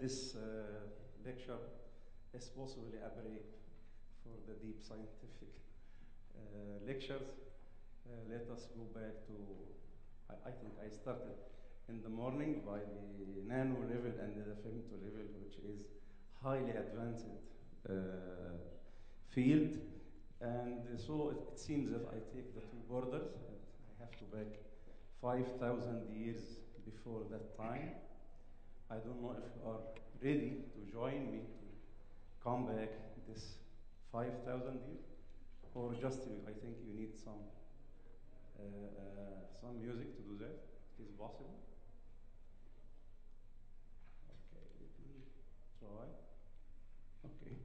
this lecture is possibly a break for the deep scientific lectures. Let us go back to, I think I started in the morning by the nano level and the femto level, which is highly advanced field. And so it seems that I take the two borders, and I have to back 5,000 years before that time. I don't know if you are ready to join me to come back this 5,000 years, or just I think you need some music to do that. Is it possible? Okay, let me try. Okay.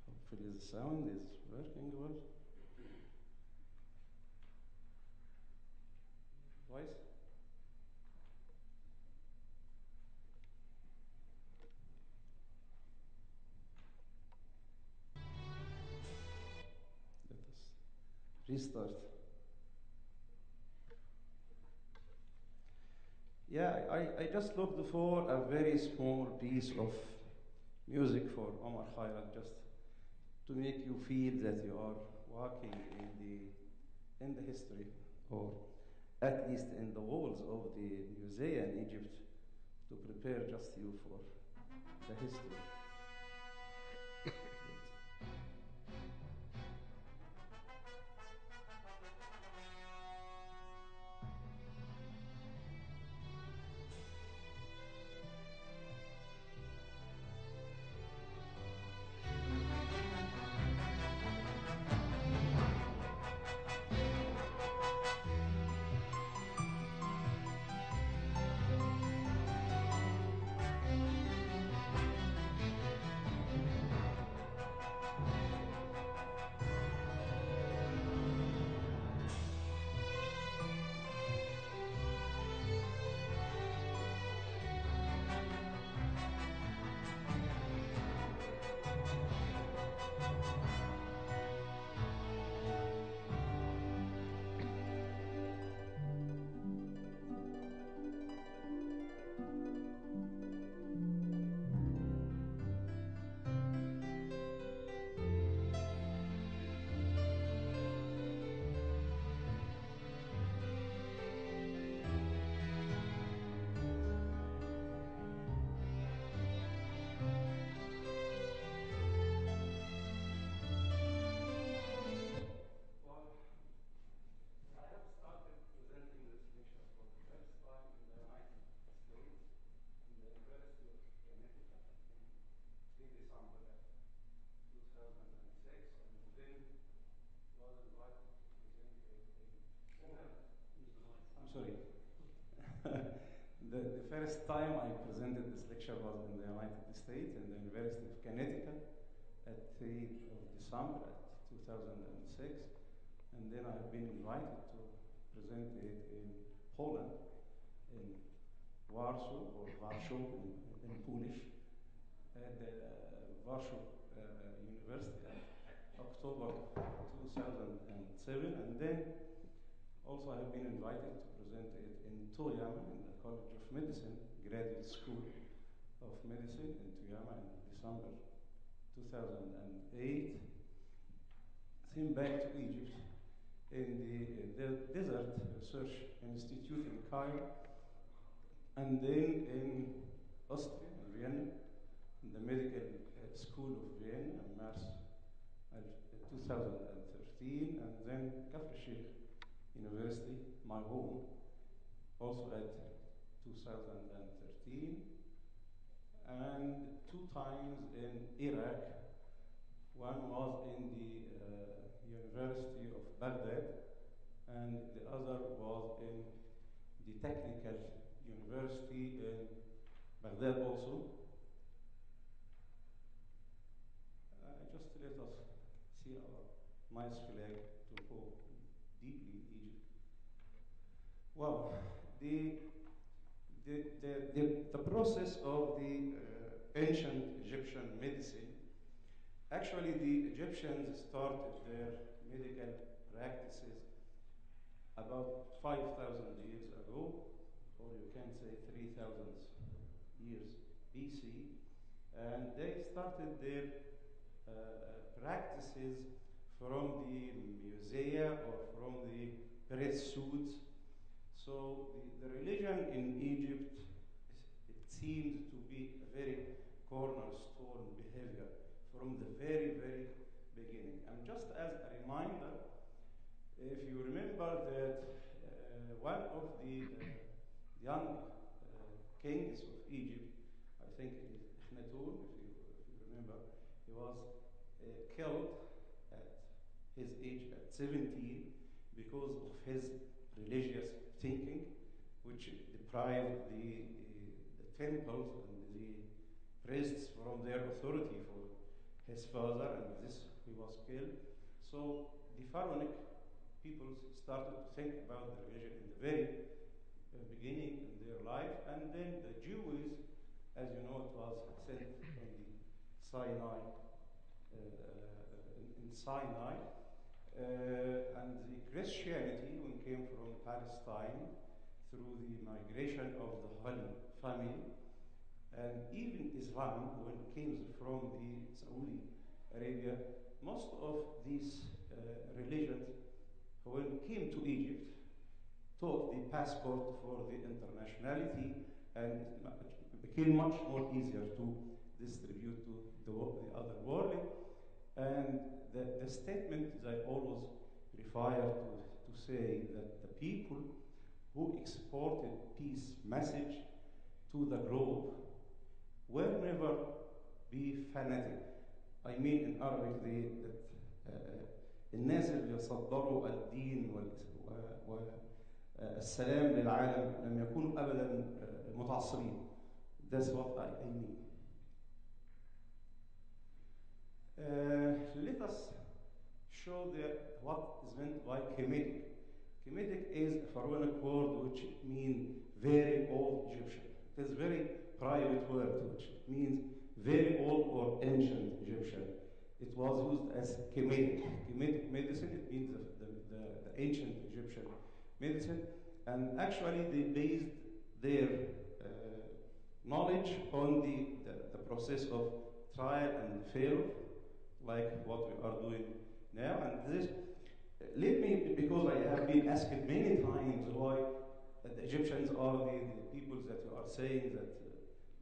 Hopefully the sound is working well. Voice? Let us restart. Yeah, I just looked for a very small piece of music for Omar Khayrat, just to make you feel that you are walking in the history, or at least in the walls of the museum in Egypt, to prepare just you for the history. Sorry. The first time I presented this lecture was in the United States, in the University of Connecticut, at 3rd of December 2006. And then I have been invited to present it in Poland, in Warsaw, or Warsaw in Polish, at the Warsaw University in October 2007. And then also, I have been invited to present it in Toyama, in the College of Medicine, Graduate School of Medicine in Toyama in December 2008. Then back to Egypt, in the Desert Research Institute in Cairo, and then in Austria, in Vienna, in the Medical School of Vienna in March 2013, and then Kafr Sheikh University, my home, also at 2013, and 2 times in Iraq. One was in the University of Baghdad, and the other was in the Technical University in Baghdad also. Just let us see our nice flag to go deeply in Egypt. Well, the process of the ancient Egyptian medicine, actually the Egyptians started their medical practices about 5,000 years ago, or you can say 3,000 years BC, and they started their practices from the musea or from the press suits. So the religion in Egypt, it seemed to be a very cornerstone behavior from the very, very beginning. And just as a reminder, if you remember that one of the young kings of Egypt, I think it is Akhenaten, if you remember, he was killed at his age at 17 because of his religious thinking, which deprived the temples and the priests from their authority for his father, and this he was killed. So the pharaonic people started to think about the religion in the very beginning in their life, and then the Jews, as you know, it was sent from the Sinai, in Sinai, and the Christianity, when came from Palestine through the migration of the Holy Family, and even Islam, when it came from the Saudi Arabia, most of these religions, when it came to Egypt, took the passport for the internationality, and it became much more easier to distribute to the other world. And the statement that I always refer to say that the people who exported peace message to the globe will never be fanatic. I mean in Arabic الناس اللي يصدروا الدين والسلام للعالم لم يكونوا أبدا متعصبين. That's what I mean. Let us show what is meant by Kemetic. Kemetic is a pharaonic word which means very old Egyptian. It is a very private word which means very old or ancient Egyptian. It was used as Kemetic. Kemetic medicine, it means the ancient Egyptian medicine. And actually they based their knowledge on the process of trial and failure, like what we are doing now. And this, let me, because I have been asked many times why the Egyptians are the peoples that you are saying that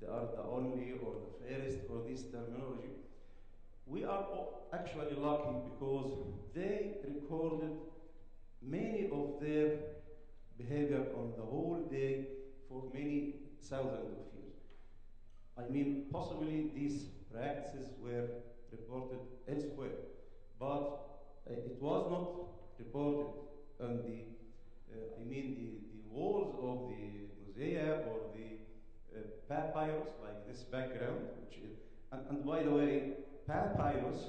they are the only or the fairest or this terminology. We are actually lucky because they recorded many of their behavior on the whole day for many thousands of years. I mean, possibly these practices were reported elsewhere, but it was not reported on the walls of the musea or the papyrus, like this background, which is, and by the way, papyrus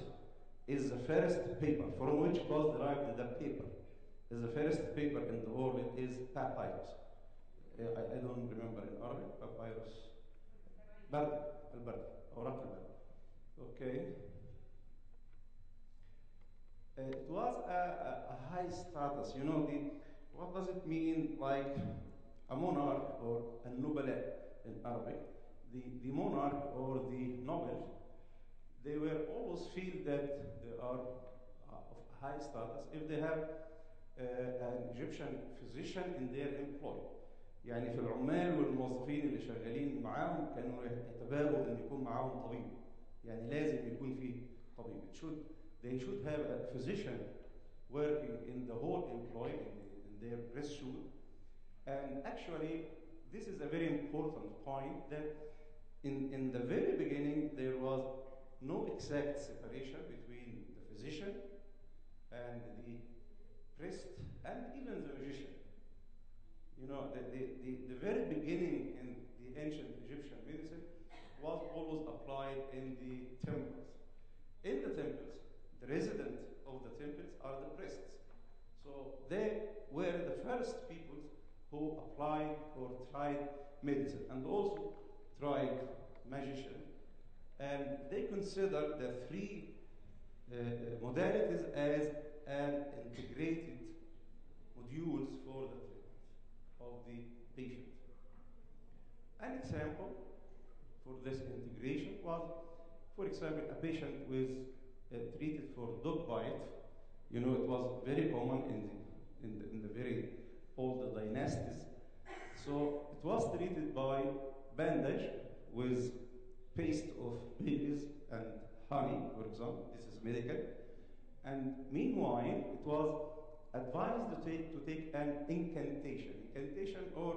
is the first paper from which was derived the paper. Is the first paper in the world is papyrus. I don't remember in Arabic, papyrus. Al-Bardi, Awraq al-Bardi. Okay. It was a high status. You know, what does it mean, like a monarch or a nubala in Arabic? The monarch or the noble, they will always feel that they are of high status if they have an Egyptian physician in their employ. يعني في العمال والموظفين اللي شغالين معاهم كانوا يتباهوا ان يكون معاهم طبيب. يعني لازم يكون فيه طبيب. They should have a physician working in the whole employ in their press suit. And actually, this is a very important point that in the very beginning there was no exact separation between the physician and the priest and even the magician. You know, the very beginning in the ancient Egyptian medicine was always applied in the temples. In the temples, the residents of the temples are the priests. So they were the first peoples who applied or tried medicine and also tried magician. And they consider the three modalities as an integrated modules for the treatment of the patient. An example for this integration was, for example, a patient with treated for dog bite. You know, it was very common in the very old dynasties. So it was treated by bandage with paste of babies and honey, for example. This is medical. And meanwhile, it was advised to take an incantation or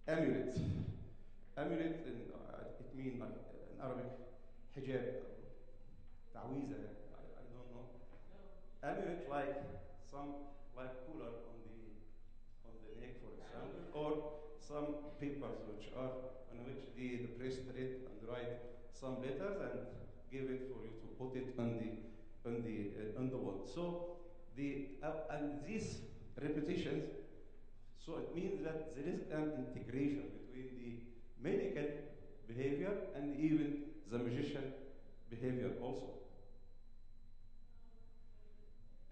amulet. Amulet, it means like in Arabic, hijab, ta'weeza, I don't know. Amulet like cooler on the neck, for example, or some papers which are on which the priest read and write some letters and give it for you to put it on the wall. So and these repetitions, so it means that there is an integration between the medical behavior and even the magician behavior also.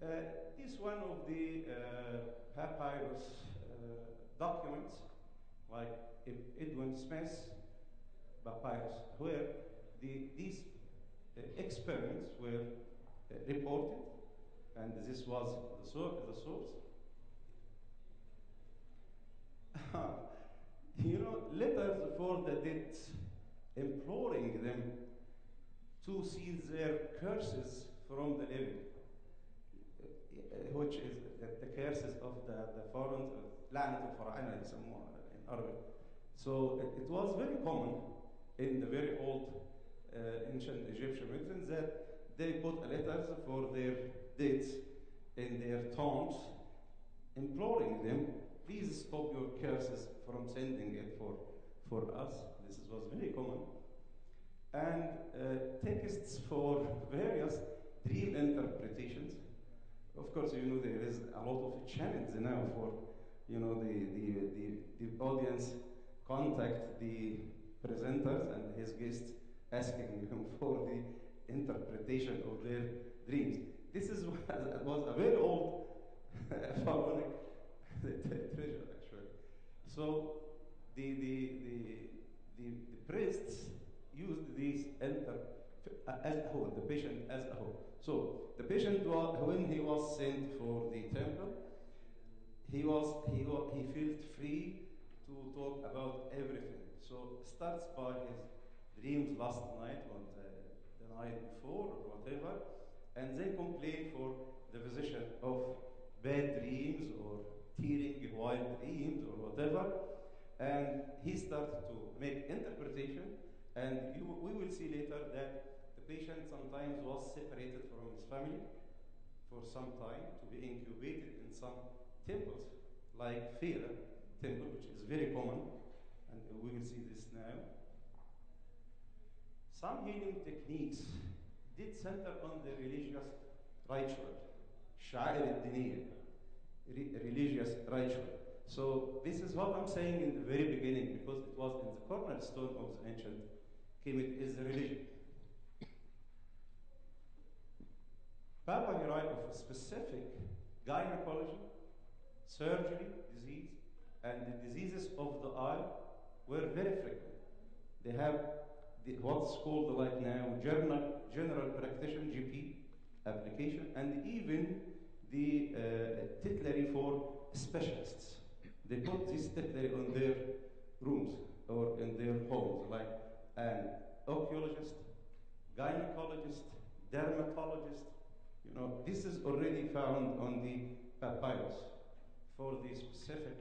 This one of the papyrus documents, like Edwin Smith's papyrus, where these experiments were reported, and this was the source. You know, letters for the dead, imploring them to cease their curses from the living, which is the curses of the foreign, لعنة الفراعنة يسموها in Arabic. So it was very common in the very old ancient Egyptian medicine that they put letters for their dead in their tombs, imploring them, please stop your curses from sending it for us. This was very common. And texts for various dream interpretations. Of course, you know, there is a lot of channels now for, you know, the audience contact the presenters and his guests asking him for the interpretation of their dreams. This was a very old pharaonic treasure, actually. So the priests used these as a whole, the patient as a whole. So the patient, when he was sent for the temple, he felt free to talk about everything. So starts by his dreams last night or the night before or whatever, and then complain for the physician of bad dreams or tearing wild dreams or whatever. And he started to make interpretation, and we will see later that the patient sometimes was separated from his family for some time to be incubated in some temples, like Fira temple, which is very common, and we will see this now. Some healing techniques did center on the religious ritual, شعائر الدينية, religious ritual. So this is what I'm saying in the very beginning, because it was in the cornerstone of the ancient Kemet is the religion. Papyri of specific gynecology, surgery, disease, and the diseases of the eye were very frequent. They have what's called like now general practitioner (GP) application, and even the titulary for specialists. They put this titulary on their rooms or in their homes, like an oculologist, gynecologist, dermatologist. You know, this is already found on the papyrus for the specific.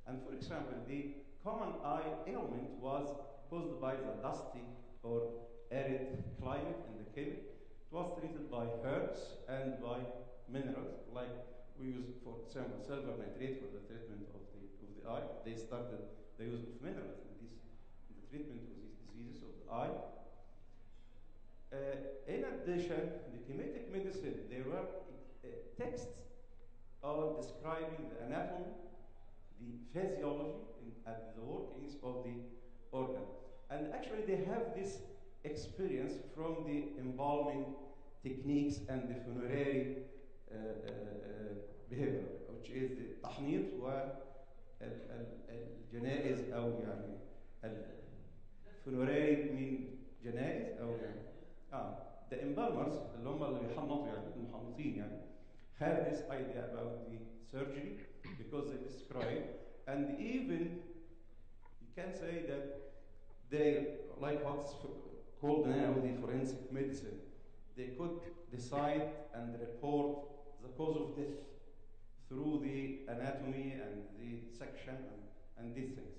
And for example, the common eye ailment was caused by the dusty or arid climate in the Kemet. It was treated by herbs and by minerals, like we use, for example, silver nitrate for the treatment of the eye. They started the use of minerals in the treatment of these diseases of the eye. In addition, the Kemetic medicine, there were texts on describing the anatomy, the physiology, and the workings of the organ. And actually, they have this experience from the embalming techniques and the funerary behavior, which is the تحنيط والجنائز أو يعني الفلوراري من جنائز او the embalmers اللي هم اللي بيحنطوا يعني المحنطين يعني have this idea about the surgery because they describe and even you can say that they like what's called now the forensic medicine. They could decide and report the cause of death through the anatomy and the section and these things.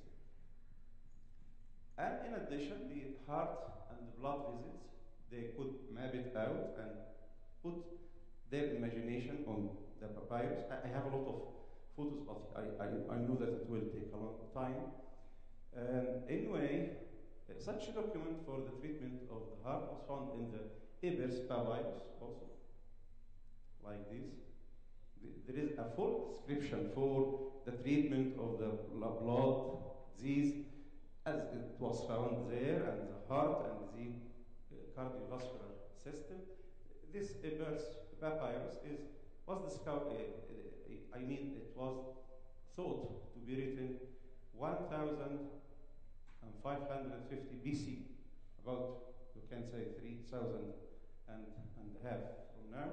And in addition, the heart and the blood visits, they could map it out and put their imagination on the papyrus. I have a lot of photos, but I know that it will take a long time. Anyway, such a document for the treatment of the heart was found in the Ebers papyrus also, like this. There is a full description for the treatment of the blood disease as it was found there, and the heart and the cardiovascular system. This Ebers papyrus was discovered, I mean, it was thought to be written 1550 BC, about, you can say, 3,000 and a half from now.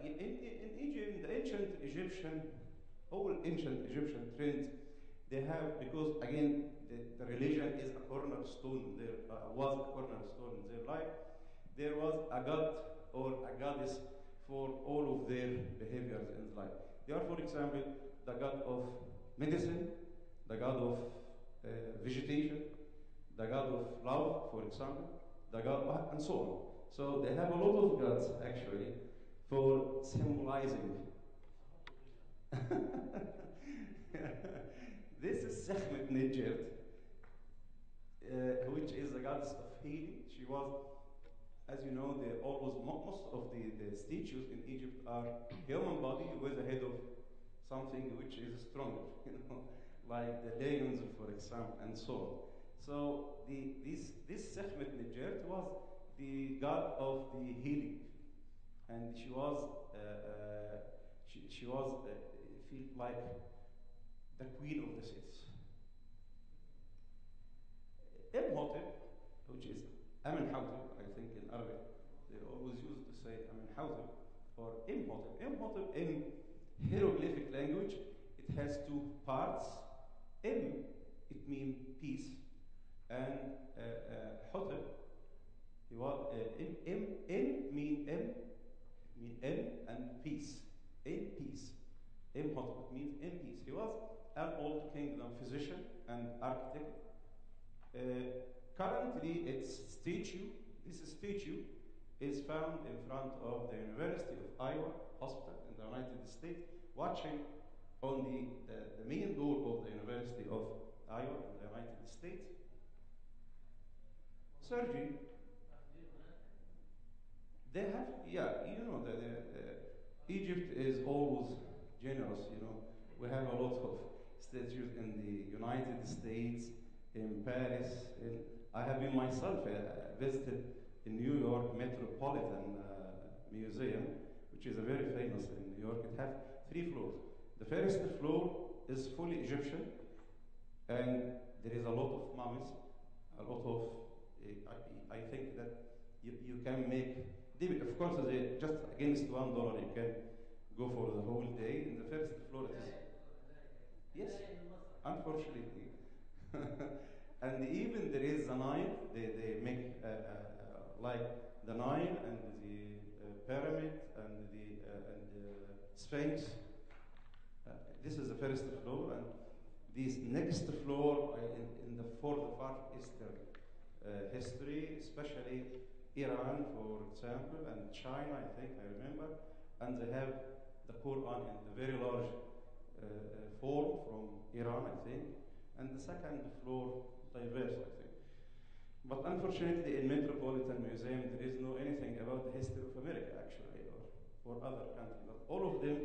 In Egypt, the ancient Egyptian, all ancient Egyptian trends, they have, because again, the religion is a cornerstone, there was a cornerstone in their life, there was a god or a goddess for all of their behaviors in life. They are, for example, the god of medicine, the god of vegetation, the god of love, for example, the god, and so on. So they have a lot of gods, actually, for symbolizing. This is Sekhmet Nedjert, which is the goddess of healing. She was, as you know, most of the statues in Egypt are human body with a head of something which is stronger, like the lions, for example, and so on. So this Sekhmet Nedjert was the god of the healing, and she was felt like the queen of the cities. Imhotep, which is Amenhotep, I think in Arabic, they always used to say Amenhotep or Imhotep. Imhotep in hieroglyphic language, it has two parts. M, it means peace, and Hotep, M mean M and peace. In peace. Imhotep means in peace. He was an old kingdom physician and architect. Currently, this statue is found in front of the University of Iowa Hospital in the United States, watching on the main door of the University of Iowa in the United States. Surgery. They have, Egypt is always generous, We have a lot of statues in the United States, in Paris. I have been myself visited in New York Metropolitan Museum, which is a very famous in New York. It has 3 floors. The first floor is fully Egyptian, and there is a lot of mummies, a lot of, I think that you can make, of course, just against $1, you can go for the whole day. In the first floor, it is, yes, unfortunately. And even there is the Nile, they make like the Nile and the pyramid and the Sphinx. This is the first floor, and this next floor for the Far Eastern history, especially Iran, for example, and China, I think, I remember, and they have the Quran in the very large form from Iran, I think, and the second floor diverse, I think. But unfortunately, in Metropolitan Museum, there is no anything about the history of America, actually, or other countries. But all of them,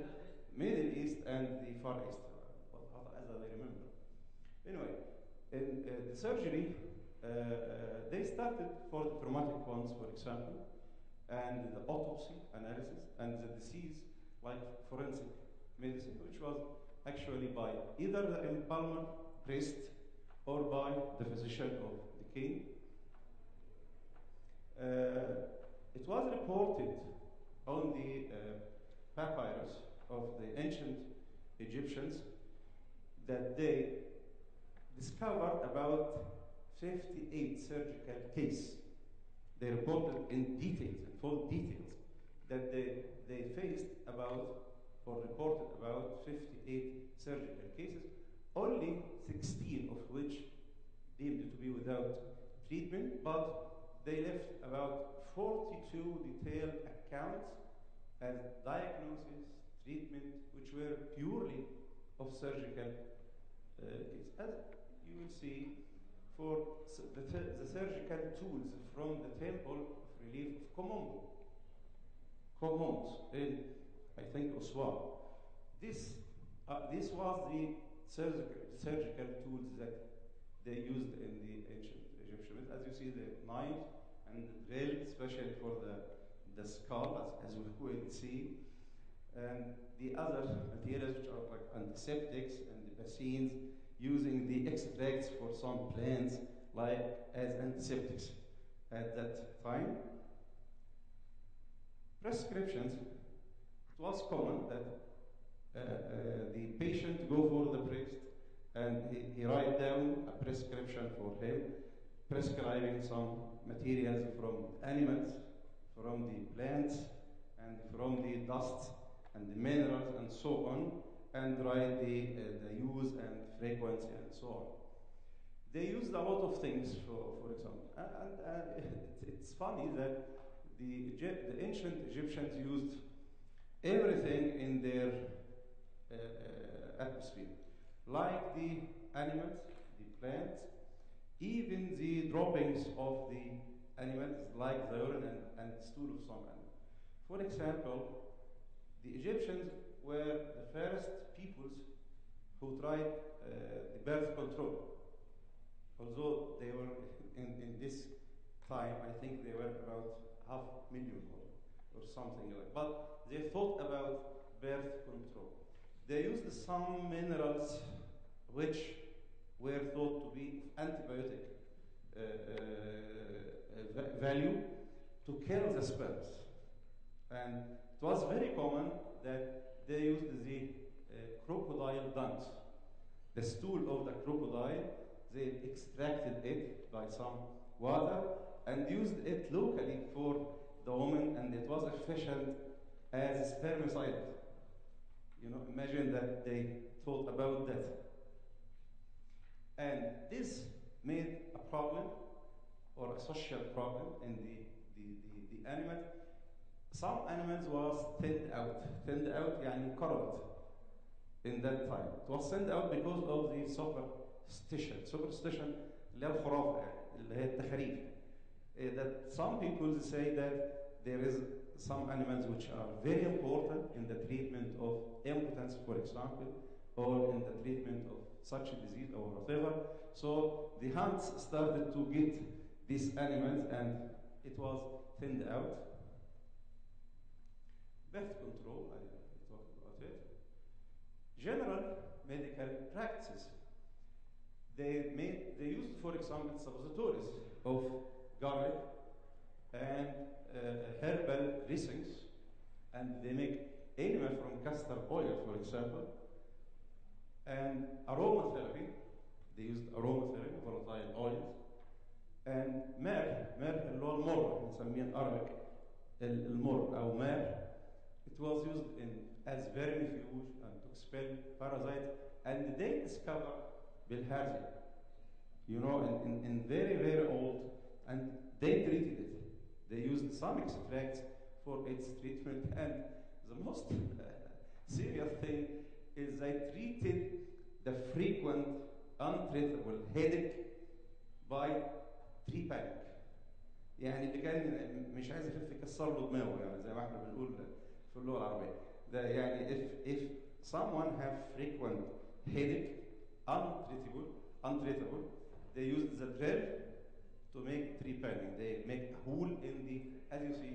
Middle East and the Far East, as I remember. Anyway, in the surgery, they started for the traumatic ones, for example, and the autopsy analysis, and the disease, like forensic medicine, which was actually by either the embalmer priest or by the physician of the king. It was reported on the papyrus of the ancient Egyptians that they discovered about 58 surgical cases. They reported in details, in full details, that they faced about, or reported about 58 surgical cases, only 16 of which deemed to be without treatment, but they left about 42 detailed accounts as diagnosis, treatment, which were purely of surgical cases. As you will see, for the surgical tools from the temple of relief of Komombo in, I think, Aswan. This was the surgical tools that they used in the ancient Egyptians. As you see, the knife and the drill, especially for the skull, as we will see, and the other materials which are like antiseptics and the vaccines, using the extracts for some plants like as antiseptics at that time. Prescriptions, it was common that the patient go for the priest and he write down a prescription for him, prescribing some materials from animals, from the plants, and from the dust and the minerals and so on, and write the use and frequency and so on. They used a lot of things, for example. And it's funny that the ancient Egyptians used everything in their atmosphere, like the animals, the plants, even the droppings of the animals, like the urine and stool of some animal. For example, the Egyptians were the first peoples who tried the birth control. Although they were, in this time, I think they were about 500,000 or something like that. But they thought about birth control. They used some minerals which were thought to be antibiotic value to kill the sperms. And it was very common that they used the crocodile dung, the stool of the crocodile. They extracted it by some water and used it locally for the woman, and it was efficient as spermicide. You know, imagine that they thought about that. And this made a problem or a social problem in the animal. Some animals was thinned out يعني curved in that time. It was thinned out because of the superstition اللي هي الخرافة يعني اللي هي التخاريف. That some people say that there is some animals which are very important in the treatment of impotence, for example, or in the treatment of such a disease or whatever. So the hunts started to get these animals and it was thinned out. Birth control, I talked about it. General medical practices. They used, for example, suppositories of garlic and herbal dressings, and they make enema from castor oil, for example, and aromatherapy. They used aromatherapy, volatile oils, and مر اللي هو المر بنسميه in Arabic المر أو مر. It was used as vermifuge and to expel parasites, and they discovered bilharzia, you know, in very, very old, and they treated it. They used some extracts for its treatment, and the most serious thing is they treated the frequent untreatable headache by trepanning. يعني اللي كان مش عايز يخف يكسر له دماغه يعني زي ما احنا بنقول في اللغة العربية. ده يعني if someone have frequent headache, untreatable, they use the drill to make trepanning. They make a hole in the, as you see,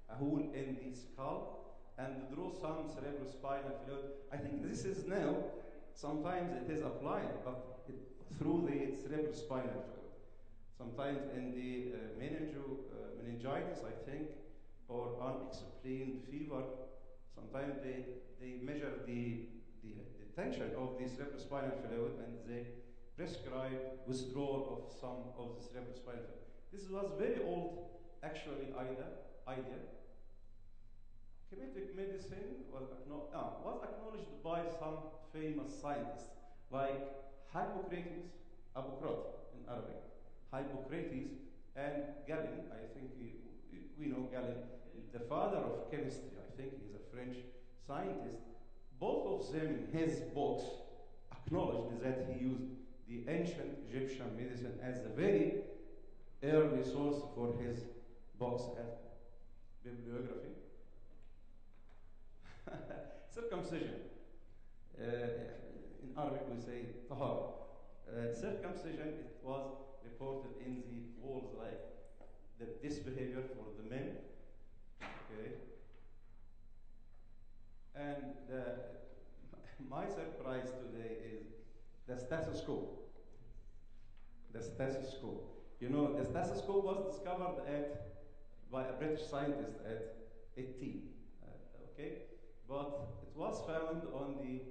a hole in the skull and draw some cerebrospinal fluid. I think this is now sometimes it is applied, but through the cerebrospinal fluid. Sometimes in the meningitis, I think, or unexplained fever, sometimes they measure the tension of the cerebrospinal fluid and they prescribe withdrawal of some of the cerebrospinal fluid. This was very old, actually, idea. Kinetic medicine was acknowledged by some famous scientists like Hippocrates, Hippocrates in Arabic, Hippocrates, and Galen. I think we know Galen, the father of chemistry. I think he's a French scientist. Both of them in his books acknowledged that he used the ancient Egyptian medicine as a very early source for his books and bibliography. Circumcision. In Arabic we say tahar. Circumcision, it was reported in the walls like this behavior for the men. Okay. And my surprise today is the stethoscope. The stethoscope. You know, the stethoscope was discovered by a British scientist at 18. Okay? But it was found on the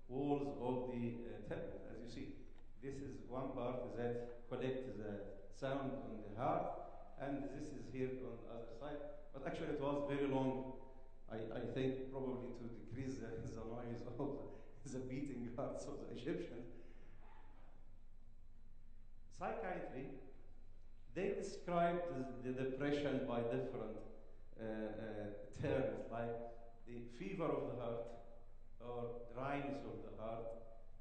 walls of the temple, as you see. This is one part that collects the sound on the heart, and this is here on the other side. But actually it was very long, I think probably to decrease the noise of the beating hearts of the Egyptians. Psychiatry, they described the depression by different terms, like the fever of the heart, or dryness of the heart,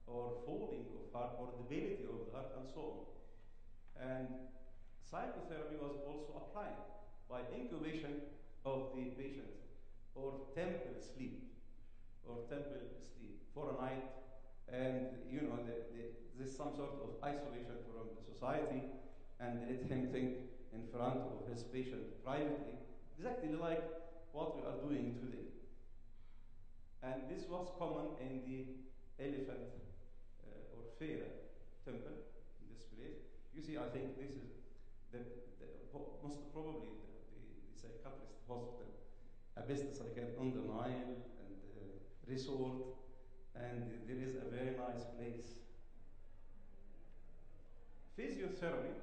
or falling of heart, or debility of the heart, and so on. And psychotherapy was also applied by incubation of the patient, or temple sleep, for a night, and you know, there's some sort of isolation from the society, and let him think in front of his patient privately, exactly like what we are doing today. And this was common in the elephant or Pharaoh temple in this place. You see, I think this is most probably the psychiatrist hospital, a best psychiatrist on the Nile and resort, and there is a very nice place. Physiotherapy,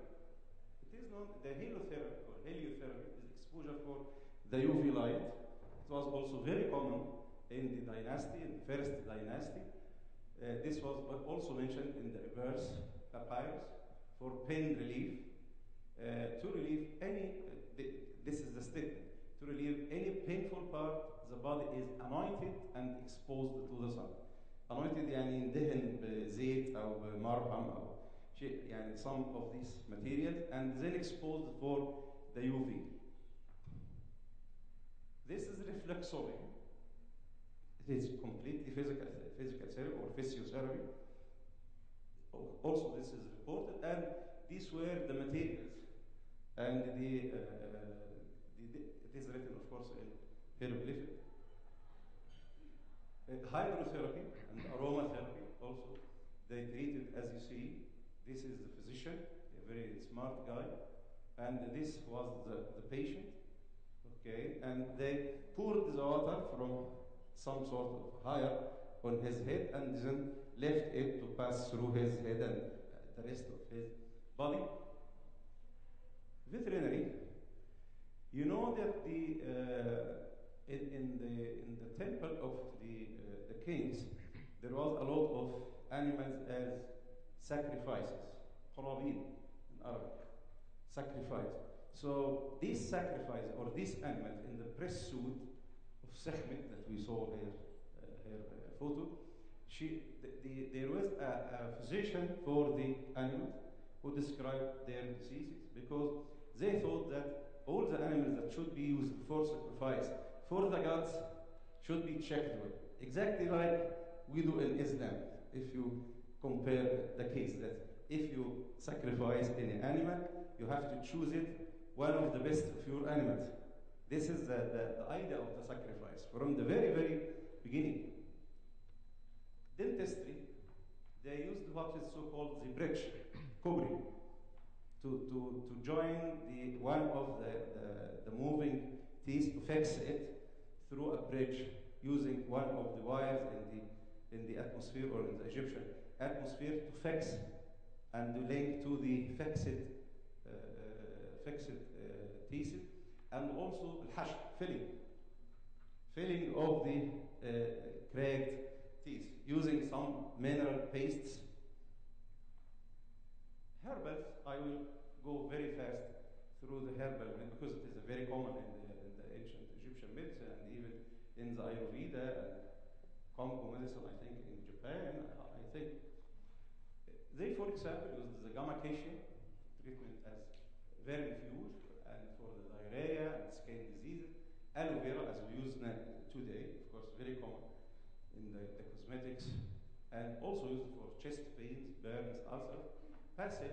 it is known, the heliotherapy or heliotherapy is exposure for the UV light. It was also very common in the dynasty, in the first dynasty. This was also mentioned in the Ebers papyrus for pain relief. To relieve any, this is the statement, to relieve any painful part, the body is anointed and exposed to the sun. Anointed يعني يندهن بزيت أو بمرهم أو شيء يعني some of these materials, and then exposed for the UV. This is reflexology. It is completely physical therapy or physiotherapy. Also, this is reported, and these were the materials, and it is written, of course, in hieroglyphic. Hydrotherapy and aromatherapy also, they treated, as you see, this is the physician, a very smart guy, and this was the patient, okay, and they poured the water from some sort of higher on his head and then left it to pass through his head and the rest of his body. Veterinary, you know that in the temple of the kings, there was a lot of animals as sacrifices, qarabin in Arabic, sacrifice. So these sacrifices or these animals in the press suit of Sekhmet that we saw here, her photo, there was a physician for the animals who described their diseases, because they thought that all the animals that should be used for sacrifice for the gods should be checked with. Exactly like we do in Islam. If you compare the case that if you sacrifice any animal, you have to choose it one of the best of your animals. This is the idea of the sacrifice from the very, very beginning. Dentistry, they used what is so-called the bridge, kubri, to join one of the moving teeth to fix it through a bridge using one of the wires in the atmosphere or in the Egyptian atmosphere to fix and to link to the fixed teeth, and also الحشو, filling of the cracked teeth using some mineral pastes. Herbals, I will go very fast through the herbal because it is very common in the ancient Egyptian medicine and even in the Ayurveda and Kongo medicine, I think, in Japan. I think they, for example, use the gamma acacia treatment as vermifuge and for the diarrhea and skin diseases. Aloe vera, as we use today, of course, very common in the cosmetics, and also used for chest pains, burns, ulcers. Basil,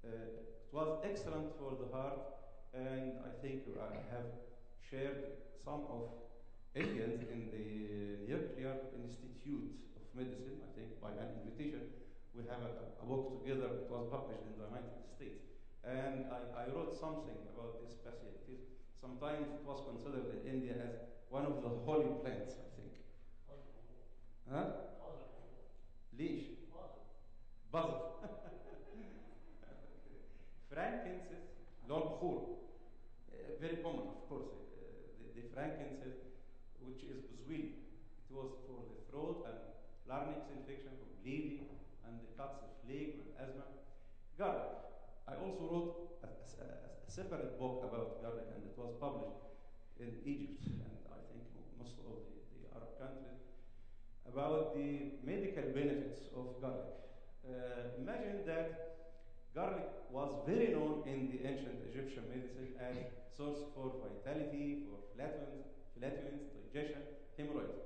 it was excellent for the heart, and I think I have shared some of Indians in the Nuclear Institute of Medicine, I think, by an invitation. We have a book together. It was published in the United States. And I wrote something about this basil. Sometimes it was considered in India as one of the holy plants, I think. Huh? Leash. Basil. Frankincense, Lord Khur. Very common, of course. The frankincense, which is buzwil. It was for the throat and larynx infection, for bleeding, and the cuts of phlegm and asthma. Garlic. I also wrote a separate book about garlic, and it was published in Egypt, and I think most of the Arab countries, about the medical benefits of garlic. Imagine that garlic was very known in the ancient Egyptian medicine as source for vitality, for flatulence, digestion, hemorrhoids.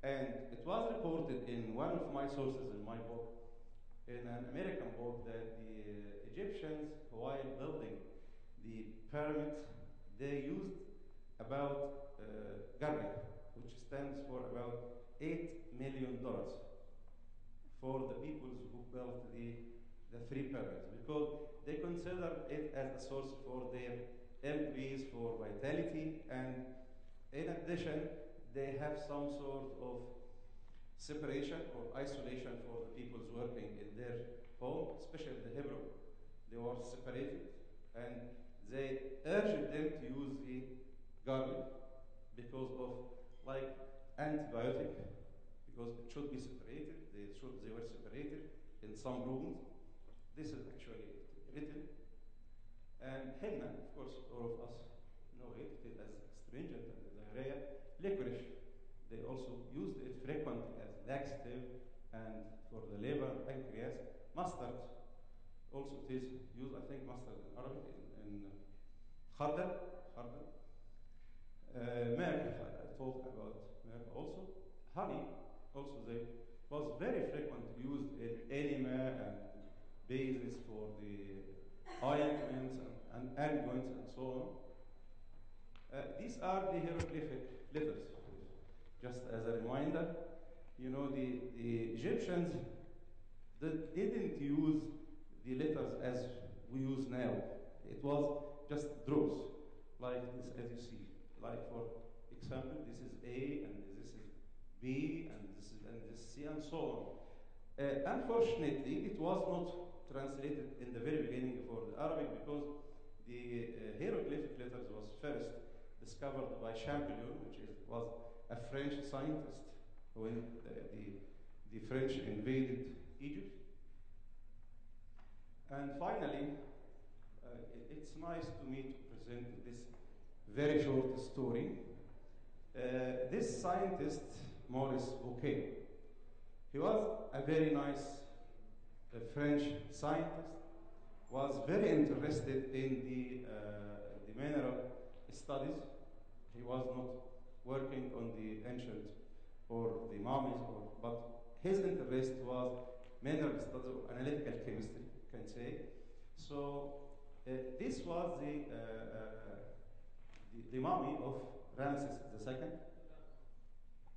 And it was reported in one of my sources in my book, in an American book, that the Egyptians, while building the pyramids, they used about garlic, which stands for about $8 million for the peoples who built the three pyramids, because they consider it as a source for their employees for vitality, and in addition, they have some sort of separation or isolation for the peoples working in their home, especially the Hebrew. They were separated, and they urged them to use the garlic because of like antibiotic, because it should be separated. They were separated in some rooms. This is actually written. And henna, of course, all of us know it. It is as astringent and diarrhea. Licorice, they also used it frequently as laxative and for the liver and pancreas. Mustard, also it is used, I think, mustard in Arabic, in khardal. Myrrh, I talked about myrrh also. Honey, also they was very frequently used in enema and bases for the ointments and unguents and so on. These are the hieroglyphic letters. Just as a reminder, you know, the Egyptians didn't use the letters as we use now. It was just draws, like this, as you see. Like, for example, this is A, and this is B, and this is C, and so on. Unfortunately, it was not translated in the very beginning for the Arabic, because the hieroglyphic letters was first discovered by Champollion, which was a French scientist when the French invaded Egypt. And finally, it's nice to me to present this very short story. This scientist, Maurice Bouquet, he was a very nice French scientist, was very interested in the mineral studies. He was not working on the ancient or the mummies, but his interest was mineral studies or analytical chemistry, you can say. So this was the mummy of Ramses II.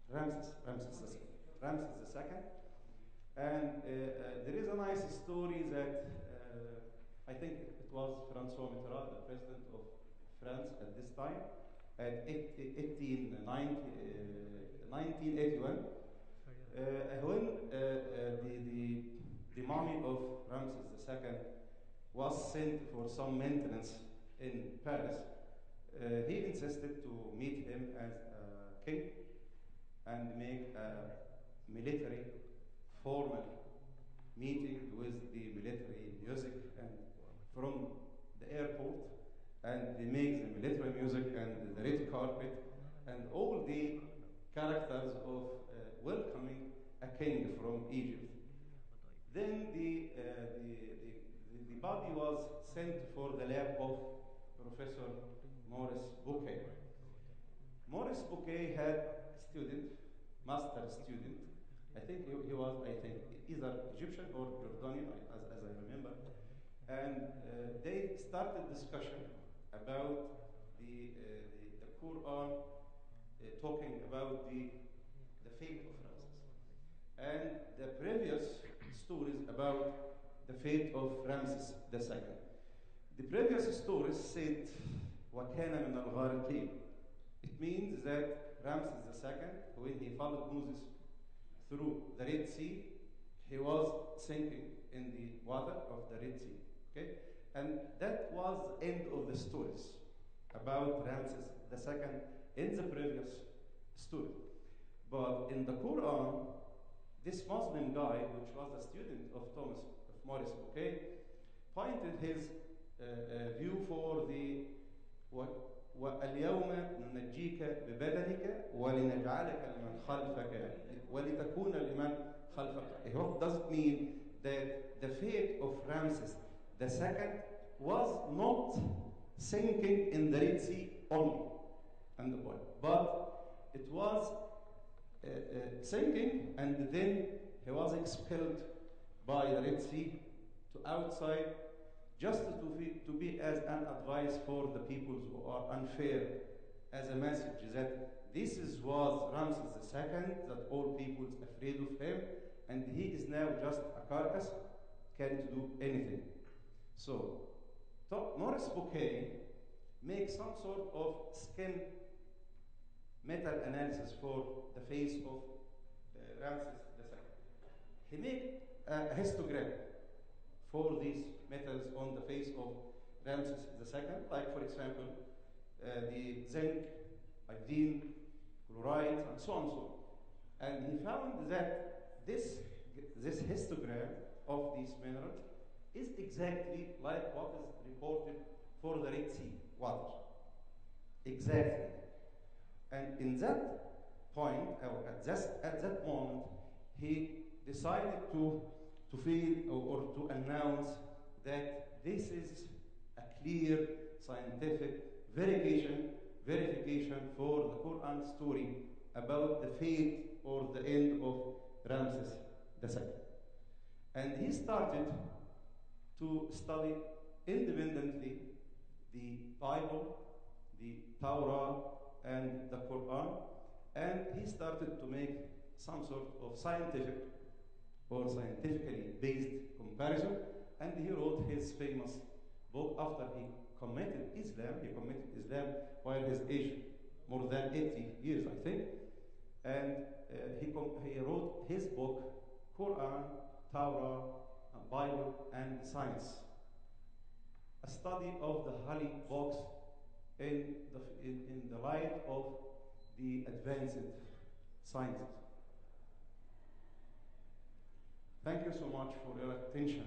Ramses II. And there is a nice story that I think it was Francois Mitterrand, the president of France at this time, at 1981, when the mummy of Ramses II was sent for some maintenance in Paris. He insisted to meet him as a king and make a military formal meeting with the military music and from the airport, and they make the military music and the red carpet and all the characters of welcoming a king from Egypt. Then the body was sent for the lab of Professor Maurice Bucaille. Maurice Bucaille had a student, master student. I think he was, either Egyptian or Jordanian, as I remember. And they started discussion about the Quran, talking about the fate of Ramses. And the previous stories about the fate of Ramses II. The previous stories said, وَكَانَ مِنَ الْغَارِقِينَ. It means that Ramses II, when he followed Moses through the Red Sea, he was sinking in the water of the Red Sea. Okay? And that was the end of the stories about Ramses II in the previous story. But in the Quran, this Muslim guy, which was a student of Maurice Bucaille, pointed his view for the وَالْيَوْمَ نُنَجِّيكَ بِبَدَنِكَ وَلِنَجْعَلَكَ لِمَنْ خَلْفَكَ وَلِتَكُونَ لِمَنْ خَلْفَكَ. What does it mean? That the fate of Ramses II was not sinking in the Red Sea only, and the point, but it was sinking, and then he was expelled by the Red Sea to outside, just to be as an advice for the peoples who are unfair, as a message that this was Ramses II, that all peoples afraid of him, and he is now just a carcass, can't do anything. So, Maurice Bucaille makes some sort of skin meta-analysis for the face of Ramses II. He made a histogram for these metals on the face of Ramses II, like, for example, the zinc, iodine, chloride, and so on and so on. And he found that this histogram of these minerals is exactly like what is reported for the Red Sea water. Exactly. And in that point, or at that moment, he decided to feel or to announce that this is a clear scientific verification for the Quran story about the fate or the end of Ramses II. And he started to study independently the Bible, the Torah, and the Quran, and he started to make some sort of scientific or scientifically based comparison, and he wrote his famous book after he committed Islam. He committed Islam while his age more than 80 years, I think, and he wrote his book, Quran, Torah, Bible, and Science, a study of the holy books in the light of the advanced sciences. Thank you so much for your attention.